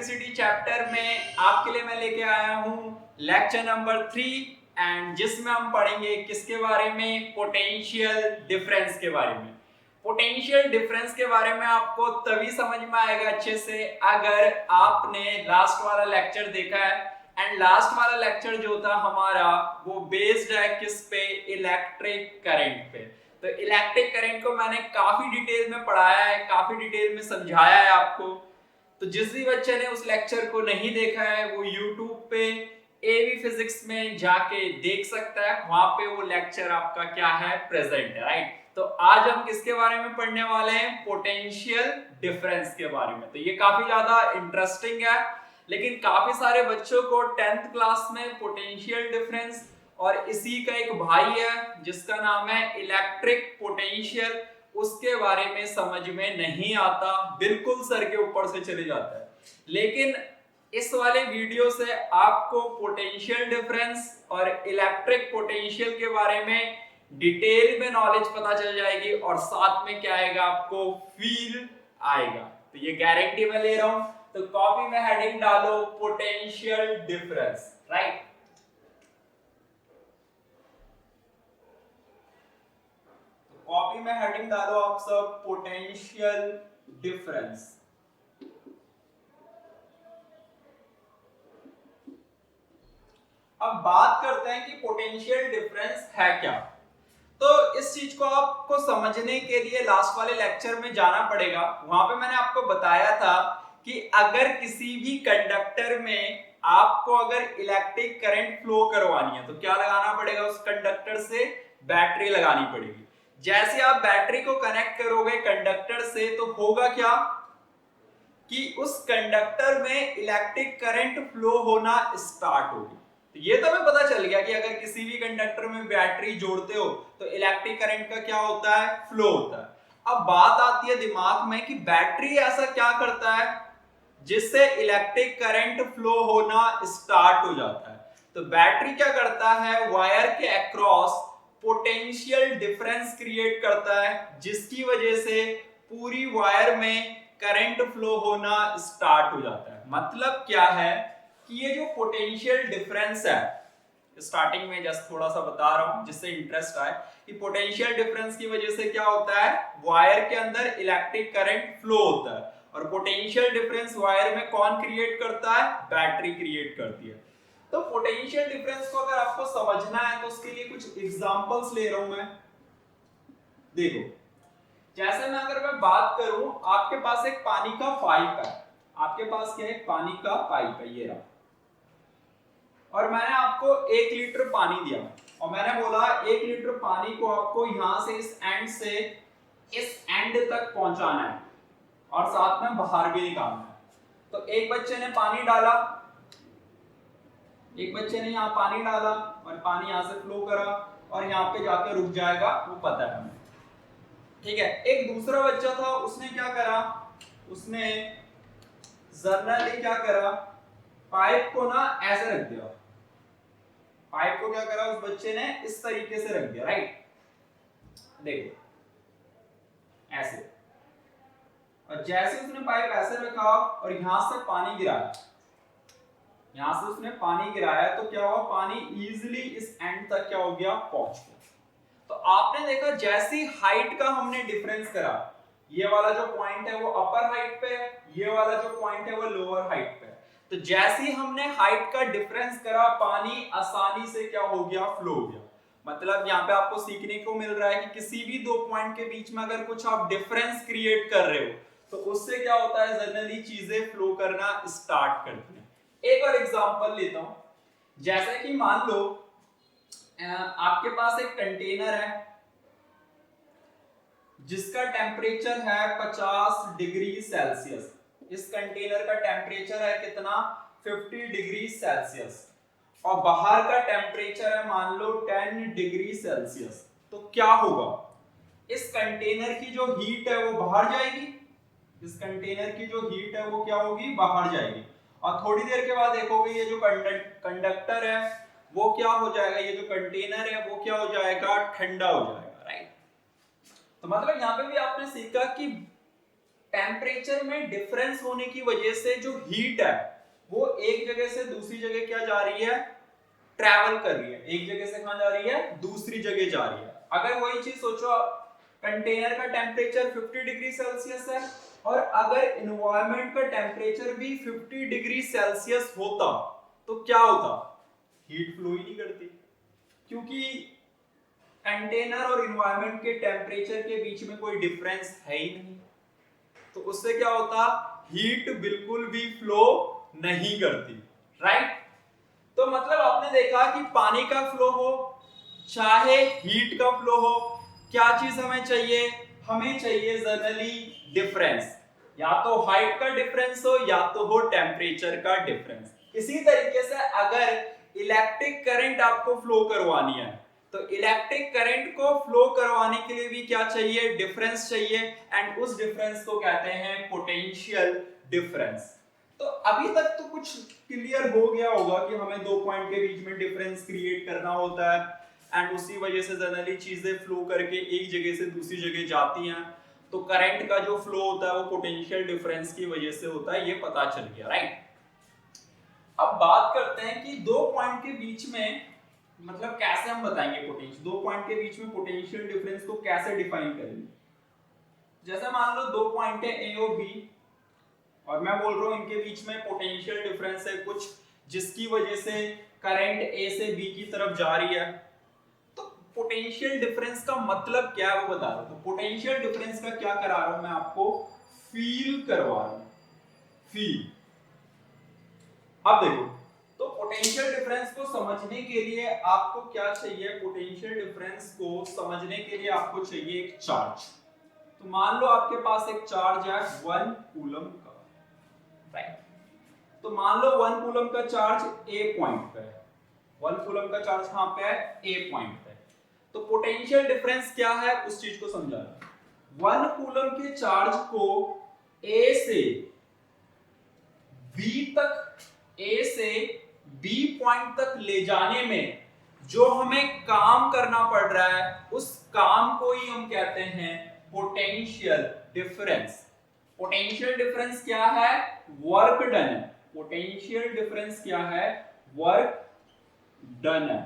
Electricity chapter में आपके लिए मैं लेके आया हूँ लेक्चर नंबर 3 एंड जिसमें हम पढ़ेंगे किसके बारे में, पोटेंशियल डिफरेंस के बारे में। पोटेंशियल डिफरेंस के बारे में आपको तभी समझ में आएगा अच्छे से अगर आपने लास्ट वाला लेक्चर देखा है। एंड लास्ट वाला लेक्चर जो था हमारा वो बेस्ड है किस पे, इलेक्ट्रिक करंट पे। तो इलेक्ट्रिक करंट को मैंने काफी डिटेल में पढ़ाया है, काफी डिटेल में समझाया है आपको। तो जिस भी बच्चे ने उस लेक्चर को नहीं देखा है वो YouTube पे एवी फिजिक्स में जाके देख सकता है, वहां पे वो लेक्चर आपका क्या है, प्रेजेंट है, राइट। तो आज हम किसके बारे में पढ़ने वाले हैं, पोटेंशियल डिफरेंस के बारे में। तो ये काफी ज्यादा इंटरेस्टिंग है, लेकिन काफी सारे बच्चों को 10th क्लास में पोटेंशियल डिफरेंस और इसी का एक भाई है जिसका नाम है इलेक्ट्रिक पोटेंशियल, उसके बारे में समझ में नहीं आता, बिल्कुल सर के ऊपर से चले जाता है। लेकिन इस वाले वीडियो से आपको पोटेंशियल डिफरेंस और इलेक्ट्रिक पोटेंशियल के बारे में डिटेल में नॉलेज पता चल जाएगी और साथ में क्या आएगा, आपको फील आएगा। तो ये गारंटी मैं ले रहा हूं। तो कॉपी में हेडिंग डालो पोटेंशियल डिफरेंस, राइट। कॉपी में हेडिंग डालो आप सब पोटेंशियल डिफरेंस। अब बात करते हैं कि पोटेंशियल डिफरेंस है क्या। तो इस चीज को आपको समझने के लिए लास्ट वाले लेक्चर में जाना पड़ेगा। वहां पे मैंने आपको बताया था कि अगर किसी भी कंडक्टर में आपको अगर इलेक्ट्रिक करंट फ्लो करवानी है तो क्या लगाना पड़ेगा, उस कंडक्टर से बैटरी लगानी पड़ेगी। जैसे आप बैटरी को कनेक्ट करोगे कंडक्टर से तो होगा क्या कि उस कंडक्टर में इलेक्ट्रिक करंट फ्लो होना स्टार्ट होगी। तो ये तो हमें पता चल गया कि अगर किसी भी कंडक्टर में बैटरी जोड़ते हो तो इलेक्ट्रिक करंट का क्या होता है, फ्लो होता है। अब बात आती है दिमाग में कि बैटरी ऐसा क्या करता है जिससे इलेक्ट्रिक करंट फ्लो होना स्टार्ट हो जाता है। तो बैटरी क्या करता है, वायर के अक्रॉस पोटेंशियल डिफरेंस क्रिएट करता है जिसकी वजह से पूरी वायर में करंट फ्लो होना स्टार्ट हो जाता है। मतलब क्या है कि ये जो पोटेंशियल डिफरेंस है, स्टार्टिंग में जस्ट थोड़ा सा बता रहा हूं जिससे इंटरेस्ट आए कि पोटेंशियल डिफरेंस की वजह से क्या होता है, वायर के अंदर इलेक्ट्रिक करंट फ्लो होता है। और पोटेंशियल डिफरेंस वायर में कौन क्रिएट करता है, बैटरी क्रिएट करती है। तो पोटेंशियल डिफरेंस को अगर आपको समझना है तो उसके लिए कुछ एग्जांपल्स ले रहा हूं मैं। देखो, जैसे मैं अगर मैं बात करूं, आपके पास एक पानी का पाइप है, आपके पास क्या है, पानी का पाइप है, ये रहा। और मैंने आपको 1 लीटर पानी दिया और मैंने बोला 1 लीटर पानी को आपको यहां से इस एंड से इस एंड तक पहुंचाना है और साथ में बाहर भी निकालना है। तो एक बच्चे ने पानी डाला, एक बच्चे ने यहाँ पानी डाला और पानी यहाँ से फ्लो करा और यहाँ पे जाकर रुक जाएगा, वो पता है हमें, ठीक है। एक दूसरा बच्चा था, उसने क्या करा, उसने जनरली क्या करा, पाइप को ना ऐसे रख दिया। पाइप को क्या करा उस बच्चे ने, इस तरीके से रख दिया, राइट। देखो ऐसे, और जैसे उसने पाइप ऐसे रखा और यहां से पानी गिराया, यहां से उसने पानी गिराया तो क्या हुआ, पानी इजीली इस एंड तक क्या हो गया, पहुंच गया। तो आपने देखा जैसी हाइट का हमने डिफरेंस करा, ये वाला जो पॉइंट है वो अपर हाइट पे है, ये वाला जो पॉइंट है वो लोअर हाइट पे है। तो जैसे ही हमने हाइट का डिफरेंस करा, पानी आसानी से क्या हो गया, फ्लो हो गया। मतलब यहाँ पे आपको सीखने को मिल रहा है कि किसी भी 2 पॉइंट के बीच में अगर कुछ आप डिफरेंस क्रिएट कर रहे हो तो उससे क्या होता है, जनरली चीजें फ्लो करना स्टार्ट करती हैं। एक और एग्जांपल लेता हूं, जैसे कि मान लो आपके पास एक कंटेनर है जिसका टेम्परेचर है 50 डिग्री सेल्सियस। इस कंटेनर का टेम्परेचर है कितना, 50 डिग्री सेल्सियस, और बाहर का टेम्परेचर है मान लो 10 डिग्री सेल्सियस। तो क्या होगा, इस कंटेनर की जो हीट है वो बाहर जाएगी, इस कंटेनर की जो हीट है वो क्या होगी, बाहर जाएगी। और थोड़ी देर के बाद देखोगे ये जो कंडक्टर है वो क्या हो जाएगा, ये जो कंटेनर है वो क्या हो जाएगा, ठंडा हो जाएगा, राइट। तो मतलब यहाँ पे भी आपने सीखा कि टेम्परेचर में डिफरेंस होने की वजह से जो हीट है वो एक जगह से दूसरी जगह क्या जा रही है, ट्रैवल कर रही है, एक जगह से कहां जा रही है, दूसरी जगह जा रही है। अगर वही चीज सोचो, कंटेनर का टेम्परेचर 50 डिग्री सेल्सियस है और अगर एनवायरनमेंट का टेम्परेचर भी 50 डिग्री सेल्सियस होता तो क्या होता, हीट फ्लो ही नहीं करती, क्योंकि कंटेनर और एनवायरनमेंट के टेम्परेचर के बीच में कोई डिफरेंस है ही नहीं। तो उससे क्या होता, हीट बिल्कुल भी फ्लो नहीं करती, राइट। तो मतलब आपने देखा कि पानी का फ्लो हो चाहे हीट का फ्लो हो, क्या चीज हमें चाहिए, हमें चाहिए जनरली डिफरेंस, या तो हाइट का डिफरेंस हो या तो हो टेम्परेचर का डिफरेंस। इसी तरीके से अगर इलेक्ट्रिक करंट आपको फ्लो करवानी है तो इलेक्ट्रिक करंट को फ्लो करवाने के लिए भी क्या चाहिए, डिफरेंस चाहिए, एंड उस डिफरेंस को कहते हैं पोटेंशियल डिफरेंस। तो अभी तक तो कुछ क्लियर हो गया होगा कि हमें दो पॉइंट के बीच में डिफरेंस क्रिएट करना होता है एंड उसी वजह से जनरली चीजें फ्लो करके एक जगह से दूसरी जगह जाती हैं। तो करंट का जो फ्लो होता है वो पोटेंशियल डिफरेंस की वजह से होता है, ये पता चल गया, राइट। अब बात करते हैं कि दो पॉइंट के बीच में मतलब कैसे हम बताएंगे पोटेंशियल, दो पॉइंट के बीच में पोटेंशियल डिफरेंस को कैसे डिफाइन करेंगे। जैसे मान लो दो पॉइंट है ए और बी और मैं बोल रहा हूं इनके बीच में पोटेंशियल डिफरेंस है कुछ, जिसकी वजह से करंट ए से बी की तरफ जा रही है। तो पोटेंशियल डिफरेंस का मतलब क्या है वो बता रहा हूं। तो पोटेंशियल डिफरेंस का क्या करा रहा हूं मैं आपको, फील करवा रहा हूं, फील। अब देखो, तो पोटेंशियल डिफरेंस को समझने के लिए आपको क्या चाहिए, पोटेंशियल डिफरेंस को समझने के लिए आपको चाहिए एक चार्ज। तो मान लो आपके पास एक चार्ज है 1 कूलम का, राइट। तो मान लो 1 कूलम का चार्ज ए पॉइंट पे है, 1 कूलम का चार्ज कहां पे है, ए पॉइंट पे। तो पोटेंशियल डिफरेंस क्या है उस चीज को समझा। 1 कूलम के चार्ज को ए से बी तक, ए से बी पॉइंट तक ले जाने में जो हमें काम करना पड़ रहा है उस काम को ही हम कहते हैं पोटेंशियल डिफरेंस। पोटेंशियल डिफरेंस क्या है, वर्क डन है। पोटेंशियल डिफरेंस क्या है, वर्क डन है।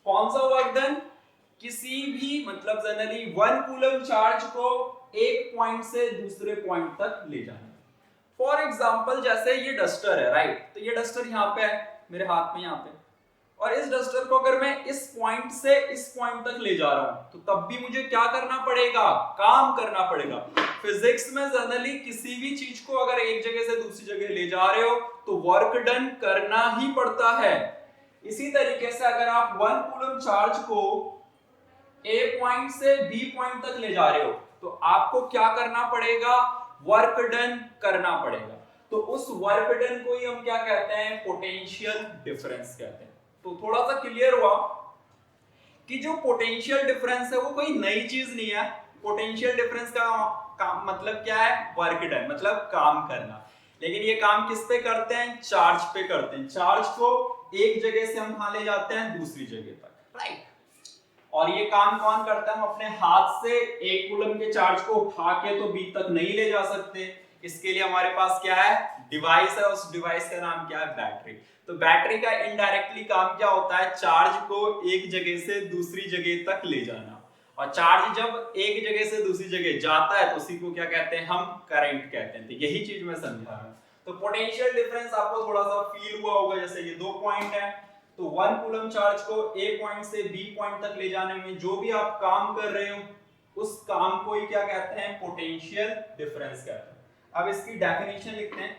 कौन सा वर्क डन, किसी भी मतलब जनरली 1 कूलम चार्ज को एक पॉइंट से दूसरे पॉइंट तक ले जाना। फॉर एग्जाम्पल जैसे ये डस्टर है, राइट। तो ये डस्टर यहाँ पे है मेरे हाथ में, यहाँ पे, और इस डस्टर को अगर मैं इस पॉइंट से इस पॉइंट तक ले जा रहा हूं तो तब भी मुझे क्या करना पड़ेगा, काम करना पड़ेगा। फिजिक्स में जनरली किसी भी चीज को अगर एक जगह से दूसरी जगह ले जा रहे हो तो वर्क डन करना ही पड़ता है। इसी तरीके से अगर आप 1 कूलम चार्ज को ए पॉइंट से बी पॉइंट तक ले जा रहे हो तो आपको क्या करना पड़ेगा, वर्क डन करना पड़ेगा। तो उस वर्क डन को ही हम क्या कहते हैं, पोटेंशियल डिफरेंस कहते हैं। तो थोड़ा सा क्लियर हुआ कि जो पोटेंशियल डिफरेंस है वो कोई नई चीज नहीं है। पोटेंशियल डिफरेंस का मतलब क्या है, वर्क डन मतलब काम करना। लेकिन ये काम किस पे करते हैं, चार्ज पे करते हैं। चार्ज को एक जगह से हम कहां ले जाते हैं, दूसरी जगह तक, राइट। और ये काम कौन करता है, हम अपने हाथ से 1 कूलम के चार्ज को उठा के तो बी तक नहीं ले जा सकते। इसके लिए हमारे पास क्या है, डिवाइस है। उस डिवाइस का नाम क्या है, बैटरी। तो बैटरी का इनडायरेक्टली काम क्या होता है, चार्ज को एक जगह से दूसरी जगह तक ले जाना। और चार्ज जब एक जगह से दूसरी जगह जाता है तो उसी को क्या कहते हैं, हम करंट कहते हैं। तो यही चीज मैं समझा रहा हूं। तो पोटेंशियल डिफरेंस आपको थोड़ा सा फील हुआ होगा। जैसे ये 2 पॉइंट है तो 1 कूलम चार्ज को ए पॉइंट से बी पॉइंट तक ले जाने में जो भी आप काम कर रहे हो उस काम को ही क्या कहते हैं, पोटेंशियल डिफरेंस कहते हैं। अब इसकी डेफिनेशन लिखते हैं।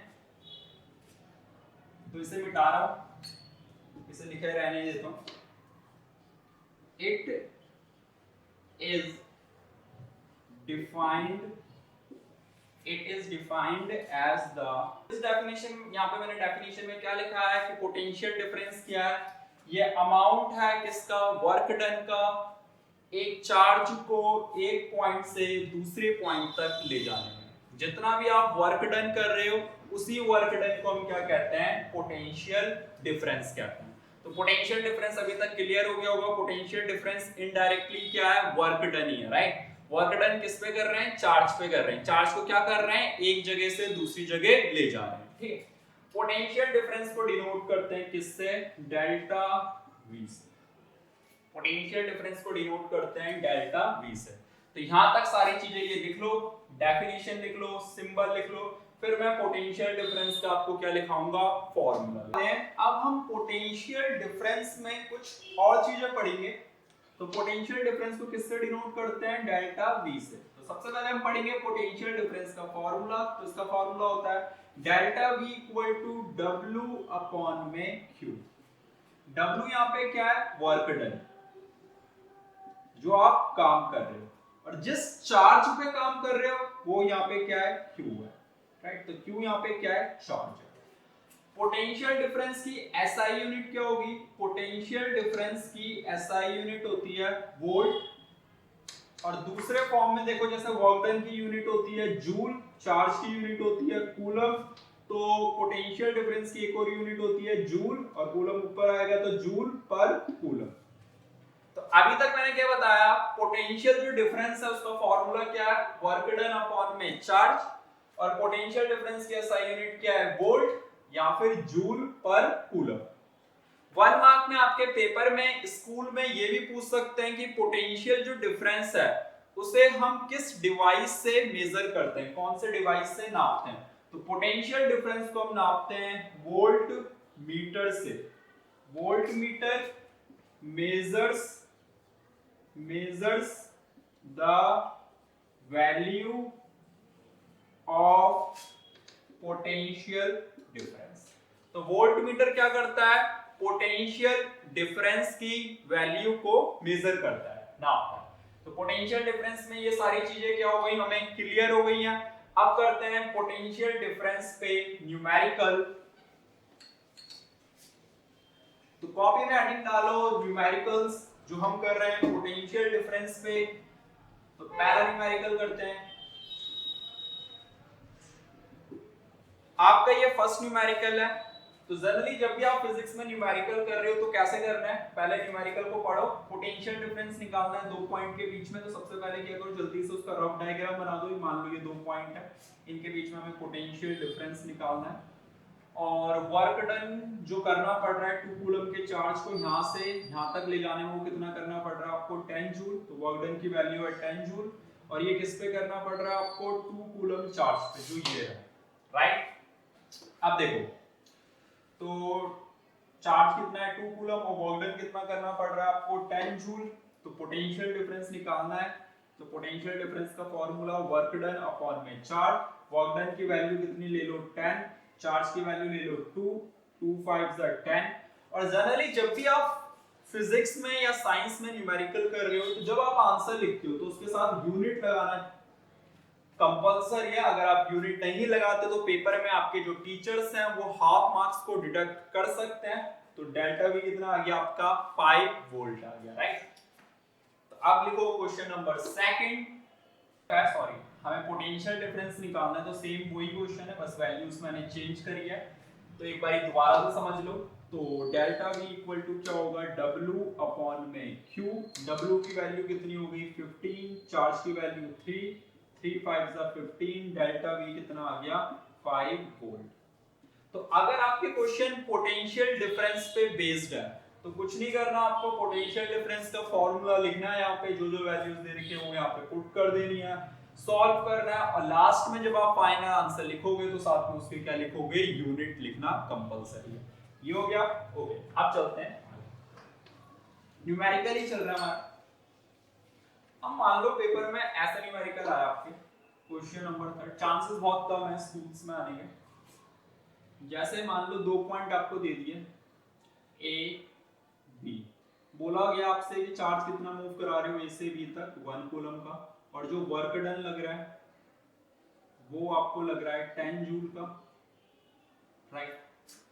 तो इसे मिटा रहा हूं, इसे लिखे रहने देता हूं। It is defined as the, इस डेफिनेशन, यहाँ पे मैंने डेफिनेशन में क्या लिखा है कि पोटेंशियल डिफरेंस क्या है, ये अमाउंट है किसका, वर्क डन का, एक चार्ज को एक पॉइंट से दूसरे पॉइंट तक ले जाने में। जितना भी आप वर्क डन कर रहे हो उसी वर्क डन को हम क्या कहते हैं, पोटेंशियल डिफरेंस कहते हैं। तो पोटेंशियल डिफरेंस अभी तक क्लियर हो गया होगा। पोटेंशियल डिफरेंस इनडायरेक्टली क्या है, वर्क डन ही है, राइट। वर्क डन किस पे कर रहे हैं, चार्ज पे कर रहे हैं। चार्ज को क्या कर रहे हैं, एक जगह से दूसरी जगह ले जा रहे हैं, ठीक है। पोटेंशियल डिफरेंस को डिनोट करते हैं किससे, डेल्टा वी से। पोटेंशियल डिफरेंस को डिनोट करते हैं डेल्टा वी से। तो यहां तक सारी चीजें ये लिख लो, डेफिनेशन लिख लो, सिंबल लिख लो, फिर मैं पोटेंशियल डिफरेंस का आपको क्या लिखाऊंगा, फॉर्मूला। अब हम पोटेंशियल डिफरेंस में कुछ और चीजें पढ़ेंगे। तो पोटेंशियल डिफरेंस को किससे डिनोट करते हैं, डेल्टा वी से। तो सबसे पहले हम पढ़ेंगे पोटेंशियल डिफरेंस का फॉर्मूला। तो इसका फॉर्मूला होता है delta V equal to W upon में क्यू। डब्ल्यू यहाँ पे क्या है, वर्क डन, जो आप काम कर रहे हो, और जिस चार्ज पे काम कर रहे हो वो यहाँ पे क्या है, क्यू है, राइट। तो क्यू यहाँ पे क्या है, चार्ज है। पोटेंशियल डिफरेंस की एसआई यूनिट क्या होगी, पोटेंशियल डिफरेंस की एसआई यूनिट होती है वोल्ट, और दूसरे फॉर्म में देखो जैसे वर्क डन की यूनिट होती है जूल, चार्ज की यूनिट होती है कूलम, तो पोटेंशियल डिफरेंस की एक और यूनिट होती है जूल, और कूलम ऊपर आएगा तो जूल पर कूलम। तो अभी तक मैंने क्या बताया, पोटेंशियल जो डिफरेंस है उसका फॉर्मूला क्या है, वर्क डन अपॉन में चार्ज, और पोटेंशियल डिफरेंस की एसआई यूनिट क्या है, वोल्ट या फिर जूल पर कूलम। 1 मार्क में आपके पेपर में स्कूल में ये भी पूछ सकते हैं कि पोटेंशियल जो डिफरेंस है उसे हम किस डिवाइस से मेजर करते हैं, कौन से डिवाइस से नापते हैं। तो पोटेंशियल डिफरेंस को हम नापते हैं वोल्ट मीटर से। Volt meter measures the value of potential difference। तो वोल्ट मीटर क्या करता है, पोटेंशियल डिफरेंस की वैल्यू को मेजर करता है, नापता है। तो पोटेंशियल डिफरेंस में ये सारी चीजें क्या हो गई, हमें क्लियर हो गई हैं। अब करते हैं पोटेंशियल डिफरेंस पे न्यूमेरिकल। तो कॉपी में हेडिंग डालो न्यूमेरिकल्स जो हम कर रहे हैं पोटेंशियल डिफरेंस पे। तो पहला न्यूमेरिकल करते हैं, आपका ये फर्स्ट न्यूमेरिकल है। तो जनरली जब भी आप फिजिक्स में न्यूमेरिकल कर रहे हो तो कैसे करना है, पहले न्यूमेरिकल को पढ़ो, पोटेंशियल डिफरेंस निकालना है दो पॉइंट के बीच में। तो सबसे पहले क्या करो, जल्दी से उसका रफ डायग्राम बना दो। मान लो ये दो पॉइंट है, इनके बीच में हमें पोटेंशियल डिफरेंस निकालना है, और वर्क डन जो करना पड़ रहा है 2 कूलम के चार्ज को यहां से यहां तक ले जाने में वो कितना करना पड़ रहा है आपको, 10 जूल। तो वर्क डन की वैल्यू है 10 जूल, और ये किस पे करना पड़ रहा है आपको, 2 कूलम चार्ज पे, जो ये है, राइट। अब देखो तो चार्ज कितना है 2 कूलम, और वर्क डन कितना करना पड़ रहा है आपको 10 जूल। तो पोटेंशियल डिफरेंस निकालना है। तो पोटेंशियल डिफरेंस का फॉर्मूला वर्क डन अपॉन में चार्ज, वर्क डन की वैल्यू कितनी ले लो 10, चार्ज की वैल्यू ले लो 2, 2 5 10। और जनरली जब भी आप फिजिक्स में या साइंस में न्यूमेरिकल कर रहे हो तो जब आप आंसर लिखते हो तो उसके साथ यूनिट लगाना कंपल्सरी है। अगर आप यूनिट नहीं लगाते तो पेपर में आपके जो टीचर्स हैं वो हाफ मार्क्स को डिडक्ट कर सकते हैं। तो डेल्टा भी कितना आ गया आपका 5 वोल्ट आ गया, राइट। तो अब लिखो क्वेश्चन नंबर सेकंड, सॉरी हमें पोटेंशियल डिफरेंस निकालना है, तो सेम वही क्वेश्चन है, बस वैल्यूज मैंने चेंज करी है। तो एक बार दोबारा से समझ लो। तो डेल्टा V इक्वल टू क्या होगा, W अपॉन में Q। W की वैल्यू कितनी हो गई 15, चार्ज की वैल्यू 3, 3 5 15, डेल्टा V कितना आ गया 5 वोल्ट। तो अगर आपके क्वेश्चन पोटेंशियल डिफरेंस पे बेस्ड है तो कुछ नहीं करना, आपको पोटेंशियल डिफरेंस का फॉर्मूला लिखना है, यहाँ पे जो जो वैल्यूज दे रखी है वो यहाँ पे पुट कर देनी है, सॉल्व करना है, और लास्ट में जब आप फाइनल आंसर लिखोगे तो साथ में उसके क्या लिखोगे, यूनिट लिखना कंपलसरी है। ये हो गया, ओके। अब चलते हैं, न्यूमेरिकल ही चल रहा है हमारा। अब मान लो पेपर में ऐसा न्यूमेरिकल आया आपके, क्वेश्चन नंबर 3, चांसेस बहुत कम है स्कूल्स में आने के। जैसे मान लो 2 पॉइंट आपको दे दिए ए बी, बोला गया आपसे कि चार्ज कितना मूव करा रहे हो ए से बी तक, 1 कूलम का, और जो वर्क डन लग रहा है वो आपको लग रहा है 10 जूल का, राइट।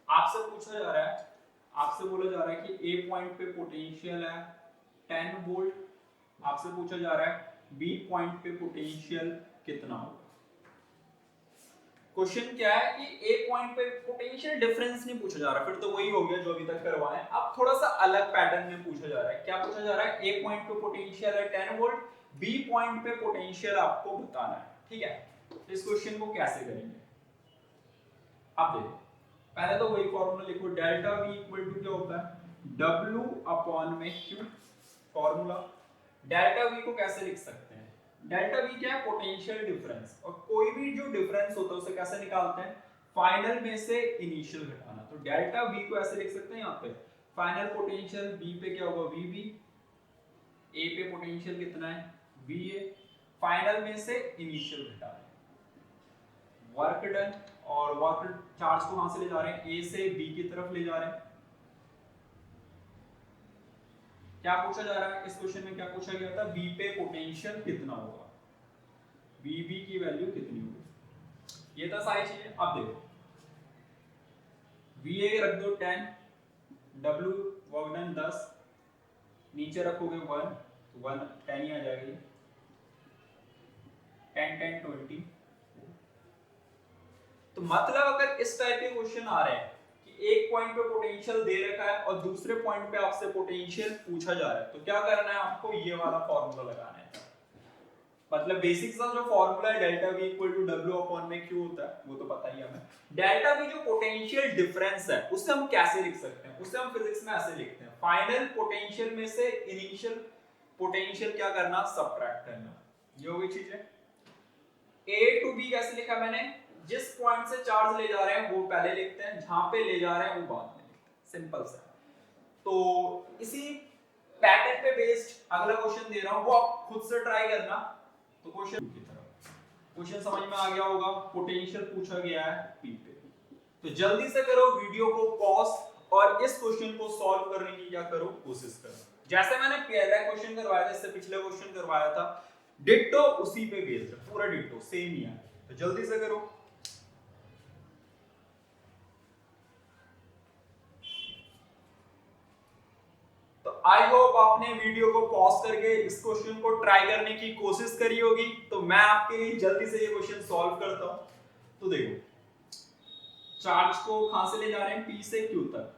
आपसे पूछा जा रहा है, आपसे बोला जा रहा है कि ए पॉइंट पे पोटेंशियल है 10 वोल्ट, आपसे पूछा जा रहा है बी पॉइंट पे पोटेंशियल कितना होगा। क्वेश्चन क्या है कि ए पॉइंट पे पोटेंशियल डिफरेंस नहीं पूछा जा रहा, फिर तो वही हो गया जो अभी तक करवाए हैं। अब थोड़ा सा अलग पैटर्न में पूछा जा रहा है। क्या पूछा जा रहा है, ए पॉइंट पे पोटेंशियल है 10 वोल्ट, बी पॉइंट पे पोटेंशियल आपको बताना है, ठीक है। तो इस क्वेश्चन को कैसे करेंगे आप देखो, पहले तो वही फॉर्मूला लिखो, डेल्टा V इक्वल टू क्या होता है W अपॉन में Q, फॉर्मूला। डेल्टा V को कैसे लिख सकते हैं, डेल्टा V क्या है, पोटेंशियल डिफरेंस, और कोई भी जो डिफरेंस होता है उसे कैसे निकालते हैं, फाइनल में से इनिशियल घटाना। तो डेल्टा V को ऐसे लिख सकते हैं, यहाँ पे फाइनल पोटेंशियल B पे क्या होगा VB, A पे पोटेंशियल कितना है VA, फाइनल में से इनिशियल घटा रहे हैं, वर्क डन, और वर्क चार्ज को कहां से ले जा रहे हैं, A से B की तरफ ले जा रहे हैं। क्या पूछा जा रहा है इस क्वेश्चन में, क्या पूछा गया था, B पे पोटेंशियल कितना होगा, VB की वैल्यू कितनी होगी, ये था सारी चीजें। अब देखो VA रख दो 10, W वर्क डन 10, नीचे रखोगे 1 तो 1 10 ही आ जाएगी, 10 10 20। तो मतलब अगर इस टाइप के क्वेश्चन आ रहे हैं कि एक पॉइंट पे पोटेंशियल दे रखा है और दूसरे पॉइंट पे आपसे पोटेंशियल पूछा जा रहा है, तो क्या करना है आपको, ये वाला फॉर्मूला लगाना है। मतलब बेसिक सा जो फॉर्मूला है delta V equal to W upon में Q होता है, वो तो पता ही है हमें। डेल्टा V जो पोटेंशियल डिफरेंस है उसे हम कैसे लिख सकते हैं, उसे हम फिजिक्स में ऐसे लिखते हैं, फाइनल पोटेंशियल में से इनिशियल पोटेंशियल क्या करना, सबट्रैक्ट करना। ये हो गई चीजें। A टू B कैसे लिखा मैंने, जिस पॉइंट से चार्ज ले जा रहे हैं वो पहले लिखते हैं, जहां पे ले जा रहे हैं वो बाद में लिखते हैं, सिंपल सा। तो इसी पैटर्न पे बेस्ड अगला क्वेश्चन दे रहा हूं, वो आप खुद से ट्राई करना। तो क्वेश्चन समझ में आ गया होगा, पोटेंशियल पूछा गया है P पे। तो जल्दी से करो, वीडियो को पॉज और इस क्वेश्चन को सॉल्व करने की क्या करो, कोशिश करो। जैसे मैंने पहला क्वेश्चन करवाया था, इससे पिछले क्वेश्चन करवाया था, डिट्टो उसी पे बेस्ड है, पूरा डिट्टो सेम ही है। तो जल्दी से करो। आई होप आपने वीडियो को पॉज करके इस क्वेश्चन को ट्राई करने की कोशिश करी होगी। तो मैं आपके लिए जल्दी से ये क्वेश्चन सॉल्व करता हूं। तो देखो, चार्ज को कहां से ले जा रहे हैं, P से Q तक,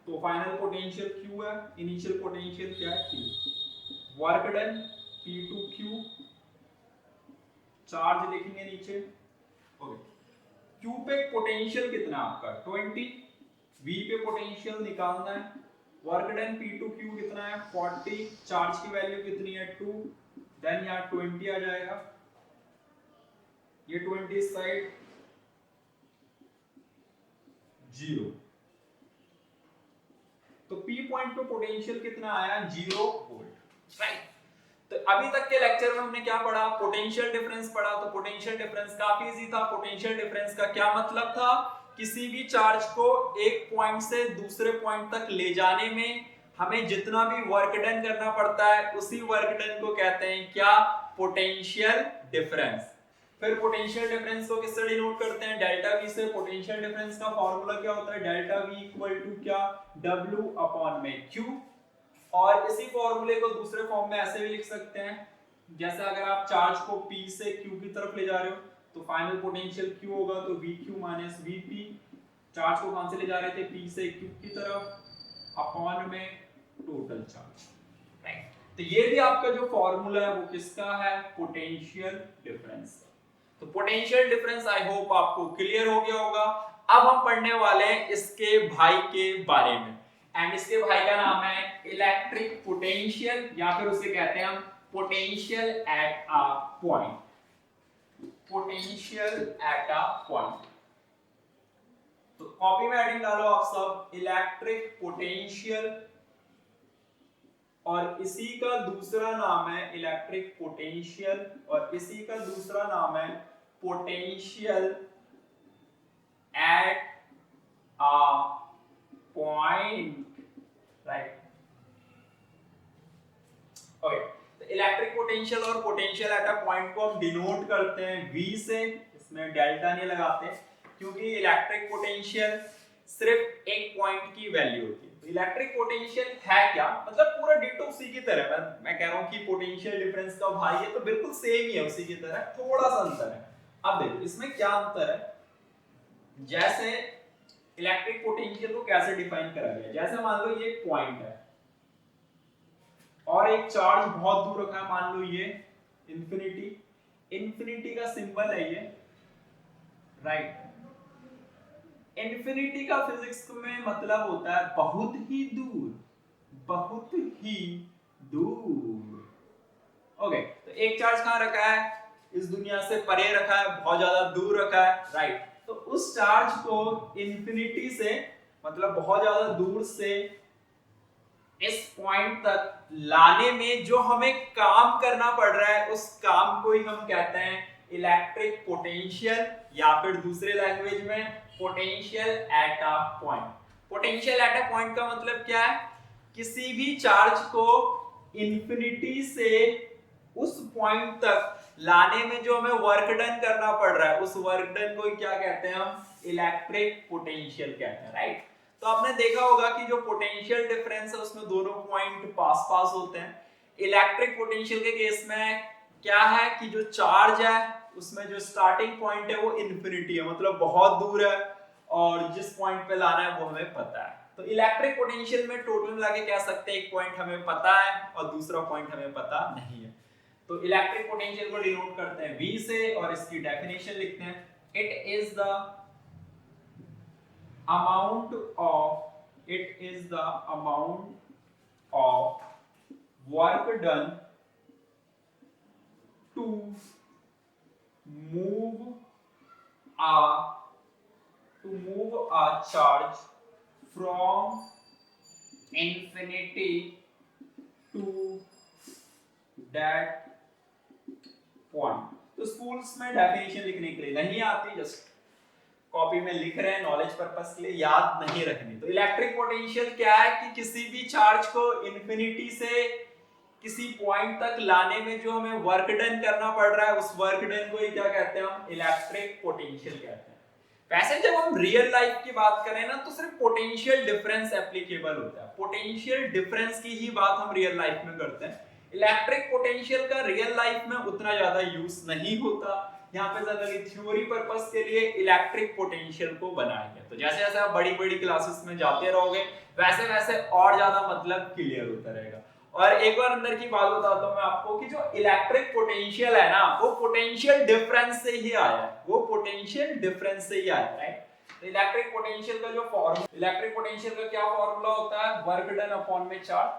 तो फाइनल पोटेंशियल Q है, इनिशियल पोटेंशियल क्या है Q, work done P to Q, charge लिखेंगे नीचे, ओके। Q पे पोटेंशियल कितना आपका 20, V पे पोटेंशियल निकालना है, work done P to Q कितना है 40, चार्ज की वैल्यू कितनी है 2, देन यहाँ 20 आ जाएगा, ये 20 इस साइड 0। तो P पॉइंट पे पोटेंशियल कितना आया 0 वोल्ट, राइट। तो अभी तक के लेक्चर में हमने क्या पढ़ा, पोटेंशियल डिफरेंस पढ़ा। तो पोटेंशियल डिफरेंस काफी इजी था। पोटेंशियल डिफरेंस का क्या मतलब था, किसी भी चार्ज को एक पॉइंट से दूसरे पॉइंट तक ले जाने में हमें जितना भी वर्क डन करना पड़ता है, उसी वर्क डन को कहते हैं क्या, पोटेंशियल डिफरेंस। फिर पोटेंशियल डिफरेंस को किससे डिनोट करते हैं, डेल्टा V से। पोटेंशियल डिफरेंस का फॉर्मूला क्या होता है, डेल्टा V इक्वल टू क्या, W अपॉन में Q। और इसी फॉर्मूले को दूसरे फॉर्म में ऐसे भी लिख सकते हैं, जैसे अगर आप चार्ज को P से Q की तरफ ले जा रहे हो तो फाइनल पोटेंशियल Q होगा, तो VQ माइनस VP। चार्ज को कहां से ले जा रहे थे, P से Q की तरफ, अपॉन में टोटल चार्ज, राइट। तो ये भी आपका जो फॉर्मूला है वो किसका है, पोटेंशियल डिफरेंस। तो पोटेंशियल डिफरेंस आई होप आपको क्लियर हो गया होगा। अब हम पढ़ने वाले हैं इसके भाई के बारे में, एंड इसके भाई का नाम है इलेक्ट्रिक पोटेंशियल, या फिर उसे कहते हैं हम potential at a point, potential at a point. तो कॉपी में हेडिंग डालो आप सब, इलेक्ट्रिक पोटेंशियल, और इसी का दूसरा नाम है इलेक्ट्रिक पोटेंशियल, और इसी का दूसरा नाम है potential at a point, right. Okay, तो इलेक्ट्रिक पोटेंशियल और पोटेंशियल एट अ पॉइंट को हम डिनोट करते हैं V से, इसमें डेल्टा नहीं लगाते क्योंकि इलेक्ट्रिक पोटेंशियल सिर्फ एक पॉइंट की वैल्यू होती है। इलेक्ट्रिक पोटेंशियल है क्या, मतलब पूरा डिटो उसी की तरह। मैं कह रहा हूं कि पोटेंशियल डिफरेंस का भाई है तो बिल्कुल सेम ही है, उसी की तरह, थोड़ा सा अंतर है। अब देखो इसमें क्या अंतर है, जैसे इलेक्ट्रिक पोटेंशियल को कैसे डिफाइन करा गया, जैसे मान लो ये एक पॉइंट है, और एक चार्ज बहुत दूर रखा है, मान लो ये इंफिनिटी, इंफिनिटी का सिंबल है ये, राइट। इंफिनिटी का फिजिक्स में मतलब होता है बहुत ही दूर, बहुत ही दूर। ओके, तो एक चार्ज कहां रखा है, इस दुनिया से परे रखा है, बहुत ज्यादा दूर रखा है, राइट। तो उस चार्ज को इंफिनिटी से मतलब बहुत ज्यादा दूर से इस पॉइंट तक लाने में जो हमें काम करना पड़ रहा है, उस काम को ही हम कहते हैं इलेक्ट्रिक पोटेंशियल, या फिर दूसरे लैंग्वेज में potential at a point. Potential at a point का मतलब क्या है, किसी भी चार्ज को इंफिनिटी से उस पॉइंट तक लाने में जो हमें वर्क डन करना पड़ रहा है, उस वर्क डन को क्या कहते हैं हम, इलेक्ट्रिक पोटेंशियल कहते हैं, राइट। तो आपने देखा होगा कि जो पोटेंशियल डिफरेंस है उसमें दोनों पॉइंट पास पास होते हैं। इलेक्ट्रिक पोटेंशियल के केस में क्या है कि जो चार्ज है उसमें जो स्टार्टिंग पॉइंट है वो इंफिनिटी है, मतलब बहुत दूर है, और जिस पॉइंट पे लाना है वो हमें पता है। तो इलेक्ट्रिक पोटेंशियल में टोटल मिला के कह सकते हैं एक पॉइंट हमें पता है और दूसरा पॉइंट हमें पता नहीं है। तो इलेक्ट्रिक पोटेंशियल को डिनोट करते हैं V से, और इसकी डेफिनेशन लिखते हैं, it is the amount of work done to move a charge from infinity to that point। तो स्कूल्स में डेफिनेशन लिखने के लिए नहीं आती, जस्ट कॉपी में लिख रहे हैं नॉलेज पर्पस के लिए, याद नहीं रखनी। तो इलेक्ट्रिक पोटेंशियल क्या है कि किसी भी चार्ज को इन्फिनिटी से किसी पॉइंट तक लाने में जो हमें वर्क डन करना पड़ रहा है, उस वर्क डन को ही क्या कहते हैं हम, इलेक्ट्रिक पोटेंशियल कहते हैं। वैसे जब हम रियल लाइफ की बात करें ना, तो सिर्फ पोटेंशियल डिफरेंस एप्लीकेबल होता है, पोटेंशियल डिफरेंस की ही बात हम रियल लाइफ में करते हैं। इलेक्ट्रिक पोटेंशियल का रियल लाइफ में उतना ज्यादा यूज नहीं होता, यहाँ पे जनरली थ्योरी पर्पस के लिए इलेक्ट्रिक पोटेंशियल को बनाया गया। तो जैसे जैसे आप बड़ी बड़ी क्लासेस में जाते रहोगे वैसे वैसे और ज्यादा मतलब क्लियर होता रहेगा। और एक बार अंदर की बात बताता हूँ मैं आपको कि जो इलेक्ट्रिक पोटेंशियल है ना, वो पोटेंशियल डिफरेंस से ही आया है, वो पोटेंशियल डिफरेंस से ही आया है, राइट। तो इलेक्ट्रिक पोटेंशियल का जो फॉर्मूला, इलेक्ट्रिक पोटेंशियल का क्या फॉर्मूला होता है, वर्क डन अपॉन में चार्ज।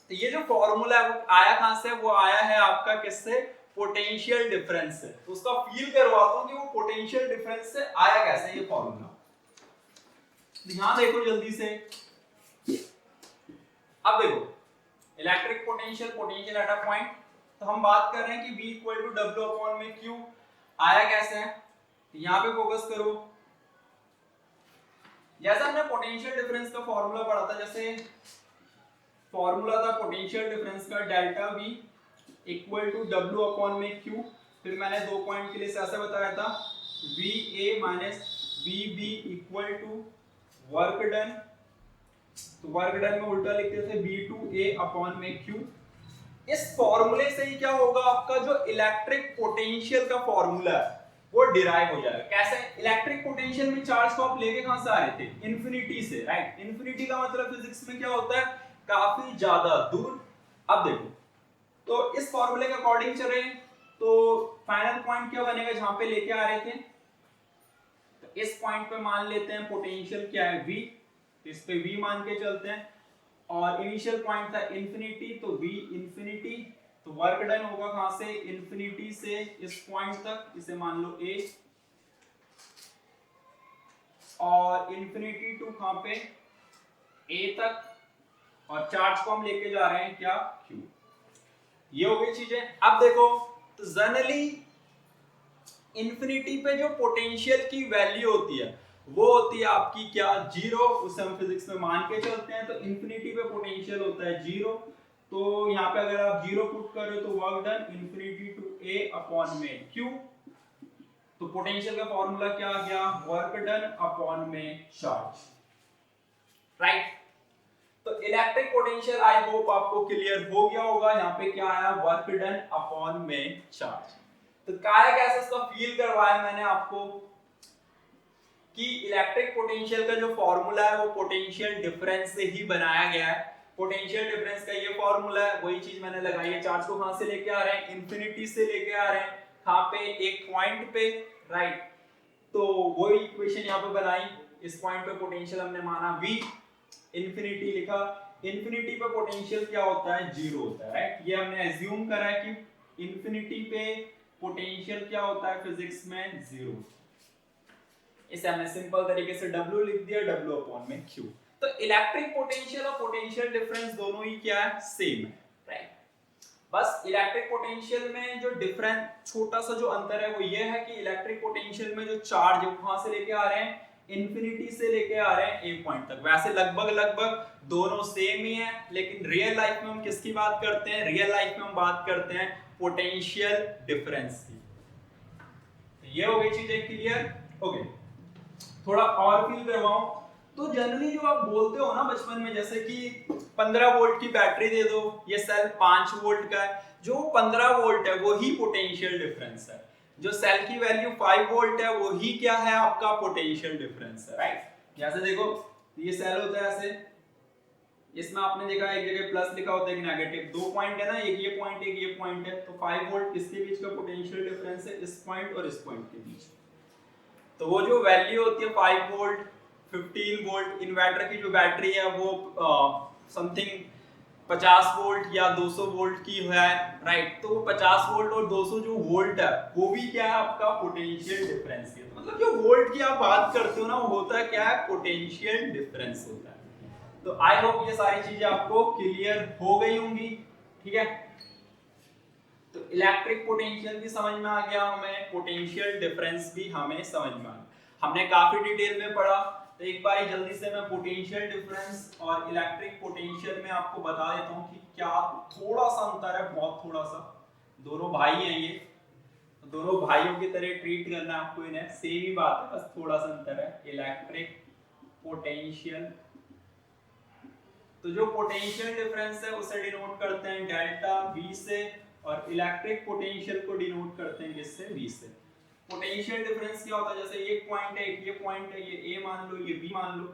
तो ये जो फॉर्मूला है वो आया कहां से, वो आया है आपका किससे, पोटेंशियल डिफरेंस से। तो उसका फील करवाता हूं कि वो पोटेंशियल डिफरेंस से आया कैसे ये फॉर्मूला। ध्यान देखो जल्दी से, अब देखो electric potential, potential at a point, तो हम बात कर रहे हैं कि V equal to W upon में Q आया कैसे है। तो यहाँ पे फोकस करो, जैसा हमने पोटेंशियल डिफरेंस का फॉर्मूला पढ़ा था, जैसे फॉर्मूला था पोटेंशियल डिफरेंस का delta V equal to W upon में Q, फिर मैंने दो पॉइंट के लिए ऐसे बताया था VA minus VB equal to work done, तो वर्क डन में उल्टा लिखते थे B2A अपॉन में Q। इस फॉर्मूले से ही क्या होगा, आपका जो इलेक्ट्रिक पोटेंशियल का फॉर्मूला है वो डिराइव हो जाएगा। कैसे, इलेक्ट्रिक पोटेंशियल में चार्ज को आप लेके कहां से आ रहे थे, इंफिनिटी से, राइट। इंफिनिटी का मतलब फिजिक्स में क्या होता है, काफी ज्यादा दूर। अब देखो, तो इस फॉर्मूले के अकॉर्डिंग चले तो फाइनल पॉइंट क्या बनेगा, जहां पे लेके आ रहे थे, तो इस पॉइंट पे मान लेते हैं पोटेंशियल क्या है V, तो इस पे V मान के चलते हैं, और इनिशियल पॉइंट था इंफिनिटी, तो V इंफिनिटी, तो वर्क डन होगा कहां से, इंफिनिटी से इस पॉइंट तक, इसे मान लो A, और इंफिनिटी टू कहां पे, A तक, और चार्ज को हम लेके जा रहे हैं क्या, Q। ये हो गई चीजें। अब देखो, तो जनरली इंफिनिटी पे जो पोटेंशियल की वैल्यू होती है वो होती है आपकी क्या, जीरो, उसे हम फिजिक्स में मान के चलते हैं। तो इंफिनिटी पे पोटेंशियल होता है जीरो, तो यहाँ पे अगर आप जीरो पुट करो तो work done infinity to A upon में Q, तो पोटेंशियल का फॉर्मूला क्या आ गया, वर्क डन अपॉन में चार्ज, राइट। तो इलेक्ट्रिक पोटेंशियल आई होप आपको क्लियर हो गया होगा। यहाँ पे क्या आया, वर्क डन अपॉन में चार्ज। तो क्या कैसे इसका फील करवाया मैंने आपको कि इलेक्ट्रिक पोटेंशियल का जो फॉर्मूला है वो पोटेंशियल डिफरेंस से ही बनाया गया है। पोटेंशियल डिफरेंस का ये फॉर्मूला है, वही चीज मैंने लगाई है। चार्ज को कहां से लेके आ रहे हैं, इंफिनिटी से लेके आ रहे हैं, कहां पे, एक पॉइंट पे, राइट। तो वही इक्वेशन यहाँ पे बनाई, इस पॉइंट पे पोटेंशियल हमने माना v, इंफिनिटी लिखा। इंफिनिटी पे पोटेंशियल क्या होता है, जीरो होता है, राइट। ये हमने एज्यूम करा है कि इंफिनिटी पे पोटेंशियल क्या होता है फिजिक्स में, जीरो। इसे हमने सिंपल तरीके से W लिख दिया, W अपॉन में Q। तो इलेक्ट्रिक पोटेंशियल और पोटेंशियल डिफरेंस दोनों ही क्या है, सेम है, राइट। बस इलेक्ट्रिक पोटेंशियल में जो डिफरेंस, छोटा सा जो अंतर है वो ये है कि इलेक्ट्रिक पोटेंशियल में जो चार्ज है कहां से लेके आ रहे हैं, इंफिनिटी से लेके आ रहे हैं एक पॉइंट तक। वैसे लगभग दोनों सेम ही है, लेकिन रियल लाइफ में हम किसकी बात करते हैं, रियल लाइफ में हम बात करते हैं पोटेंशियल डिफरेंस की। ये हो गई चीजें क्लियर, ओके। थोड़ा और फील करवाऊं तो जनरली जो आप बोलते हो ना बचपन में, जैसे कि 15 वोल्ट की बैटरी दे दो, ये सेल 5 वोल्ट का है, जो 15 वोल्ट है वो ही पोटेंशियल डिफरेंस है। जो सेल की वैल्यू 5 वोल्ट है वो ही क्या है, आपका पोटेंशियल डिफरेंस है, राइट। जैसे देखो ये सेल होता है ऐसे, इसमें आपने देखा एक जगह प्लस लिखा होता है, एक नेगेटिव, 2 पॉइंट है ना, एक ये पॉइंट एक ये पॉइंट है, तो 5 वोल्ट किसके बीच का पोटेंशियल डिफरेंस है, इस पॉइंट और इस पॉइंट के बीच। तो वो जो वैल्यू होती है 5 वोल्ट 15 वोल्ट, इन्वर्टर की जो बैटरी है वो समथिंग 50 वोल्ट या 200 वोल्ट की है, राइट। तो 50 वोल्ट और 200 जो वोल्ट है वो भी क्या है, आपका पोटेंशियल डिफरेंस है। मतलब जो वोल्ट की आप बात करते हो ना, वो होता है क्या है, पोटेंशियल डिफरेंस होता है। तो आई होप ये सारी चीजें आपको क्लियर हो गई होंगी, ठीक है। तो इलेक्ट्रिक पोटेंशियल भी समझ में आ गया हमें, पोटेंशियल डिफरेंस भी हमें समझ में आ गया। हमने काफी डिटेल में पढ़ा, तो एक बार जल्दी से मैं पोटेंशियल डिफरेंस और इलेक्ट्रिक पोटेंशियल में आपको बता देता हूँ कि क्या थोड़ा सा अंतर है, बहुत थोड़ा सा। दोनों भाई हैं ये, दोनों भाइयों की तरह ट्रीट करना है आपको इन्हें, सेम ही बात है, बस थोड़ा सा अंतर है। इलेक्ट्रिक पोटेंशियल, तो जो पोटेंशियल डिफरेंस है उसे डिनोट करते हैं डेल्टा V से, और इलेक्ट्रिक पोटेंशियल को डिनोट करते हैं किससे, V से। पोटेंशियल डिफरेंस क्या होता है, जैसे एक पॉइंट है, एक ये पॉइंट है, ये A मान लो, ये B मान लो।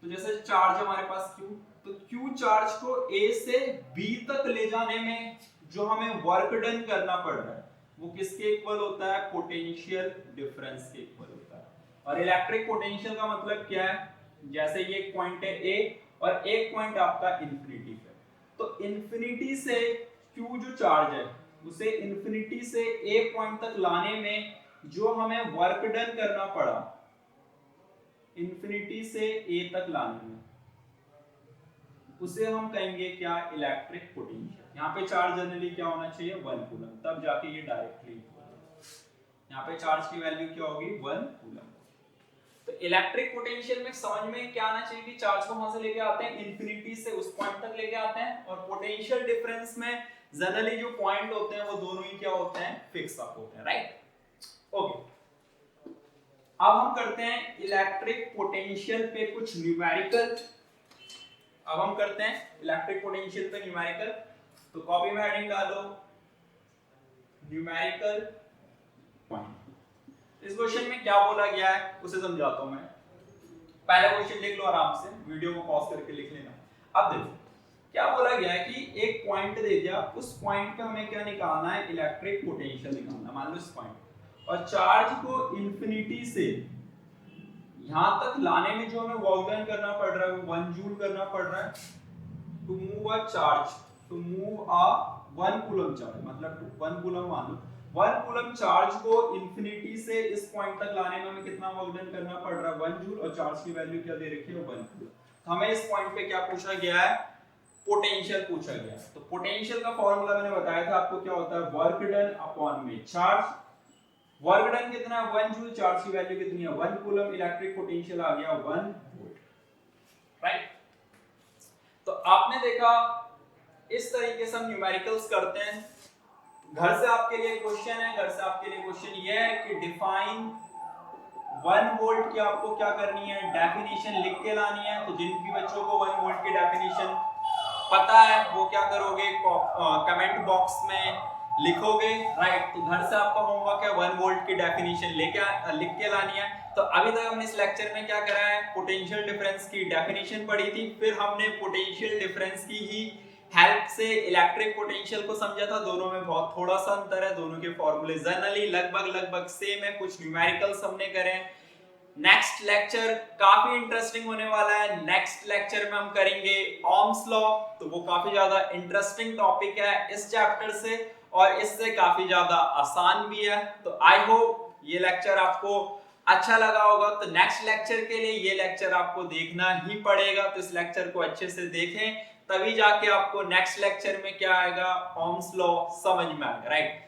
तो जैसे चार्ज हमारे पास Q, तो Q चार्ज को A से B तक ले जाने में जो हमें वर्क डन करना पड़ रहा है वो किसके इक्वल होता है, पोटेंशियल डिफरेंस के इक्वल होता है। और इलेक्ट्रिक पोटेंशियल का मतलब क्या है, जैसे ये एक पॉइंट है A और एक पॉइंट आपका इंफिनिटी पे, तो इंफिनिटी से Q जो चार्ज है उसे इंफिनिटी से A पॉइंट तक लाने में जो हमें वर्क डन करना पड़ा, इंफिनिटी से A तक लाने में, उसे हम कहेंगे क्या, इलेक्ट्रिक पोटेंशियल। यहाँ पे चार्ज जनरली क्या होना चाहिए, 1 कूलम, तब जाके ये डायरेक्टली यहाँ पे चार्ज की वैल्यू क्या होगी, 1 कूलम। तो इलेक्ट्रिक पोटेंशियल में समझ में क्या आना चाहिए कि चार्ज को वहां से लेके आते हैं इंफिनिटी से उस पॉइंट तक लेके आते हैं, और पोटेंशियल डिफरेंस में जनरली जो पॉइंट होते हैं वो दोनों ही क्या होते हैं, फिक्स अप होते हैं, राइट। ओके, अब हम करते हैं इलेक्ट्रिक पोटेंशियल पे कुछ न्यूमेरिकल। अब हम करते हैं इलेक्ट्रिक पोटेंशियल पे न्यूमेरिकल, तो कॉपी में हेडिंग डालो न्यूमेरिकल पॉइंट। इस क्वेश्चन में क्या बोला गया है उसे समझाता हूं मैं। पहला क्वेश्चन लिख लो आराम से, वीडियो को पॉज करके लिख लेना। अब देखो क्या बोला गया है कि एक पॉइंट दे दिया, उस पॉइंट पे हमें क्या निकालना है, इलेक्ट्रिक पोटेंशियल निकालना। मान लो इस पॉइंट, और चार्ज को इंफिनिटी से यहां तक लाने में जो हमें वर्क डन करना पड़ रहा है वो 1 जूल करना पड़ रहा है। To move a charge, to move a 1 coulomb charge, मतलब 1 कूलम मान लो, 1 कूलम चार्ज को इंफिनिटी से इस पॉइंट तक लाने में हमें कितना वर्क डन करना पड़ रहा है, 1 जूल, और चार्ज की वैल्यू क्या दे रखी है, 1 कूलम। हमें इस पॉइंट पे क्या पूछा गया है, पोटेंशियल पूछा गया है। तो पोटेंशियल का फॉर्मूला मैंने बताया था आपको, क्या होता है, वर्क डन अपॉन में चार्ज। वर्क डन कितना है, 1 जूल, चार्ज की वैल्यू कितनी है, 1 कूलम, इलेक्ट्रिक पोटेंशियल आ गया 1 वोल्ट, राइट। तो आपने देखा इस तरीके से हम न्यूमेरिकल्स करते हैं। घर से आपके लिए क्वेश्चन है, घर से आपके लिए क्वेश्चन ये है कि डिफाइन 1 वोल्ट की आपको क्या करनी है, डेफिनेशन लिख के लानी है। तो जिन भी बच्चों को 1 वोल्ट की डेफिनेशन पता है वो क्या करोगे, कमेंट बॉक्स में लिखोगे, राइट। तो घर से आपका होमवर्क है 1 वोल्ट की डेफिनेशन लिख के लानी है। तो अभी तक हमने इस लेक्चर में क्या करा है, पोटेंशियल डिफरेंस की डेफिनेशन पढ़ी थी, फिर हमने पोटेंशियल डिफरेंस की ही हेल्प से इलेक्ट्रिक पोटेंशियल को समझा था। दोनों में बहुत थोड़ा सा अंतर है, दोनों के फॉर्मूले जनरली लगभग सेम है, कुछ न्यूमेरिकल्स हमने करे हैं। नेक्स्ट लेक्चर काफी इंटरेस्टिंग होने वाला है। नेक्स्ट लेक्चर में हम करेंगे ओम्स लॉ, तो वो काफी ज्यादा इंटरेस्टिंग टॉपिक है इस चैप्टर से और इससे काफी ज्यादा आसान भी है। तो आई होप ये लेक्चर आपको अच्छा लगा होगा। तो नेक्स्ट लेक्चर के लिए ये लेक्चर आपको देखना ही पड़ेगा, तो इस लेक्चर को अच्छे से देखें, तभी जाके आपको नेक्स्ट लेक्चर में क्या आएगा, ओम्स लॉ समझ में आएगा, राइट।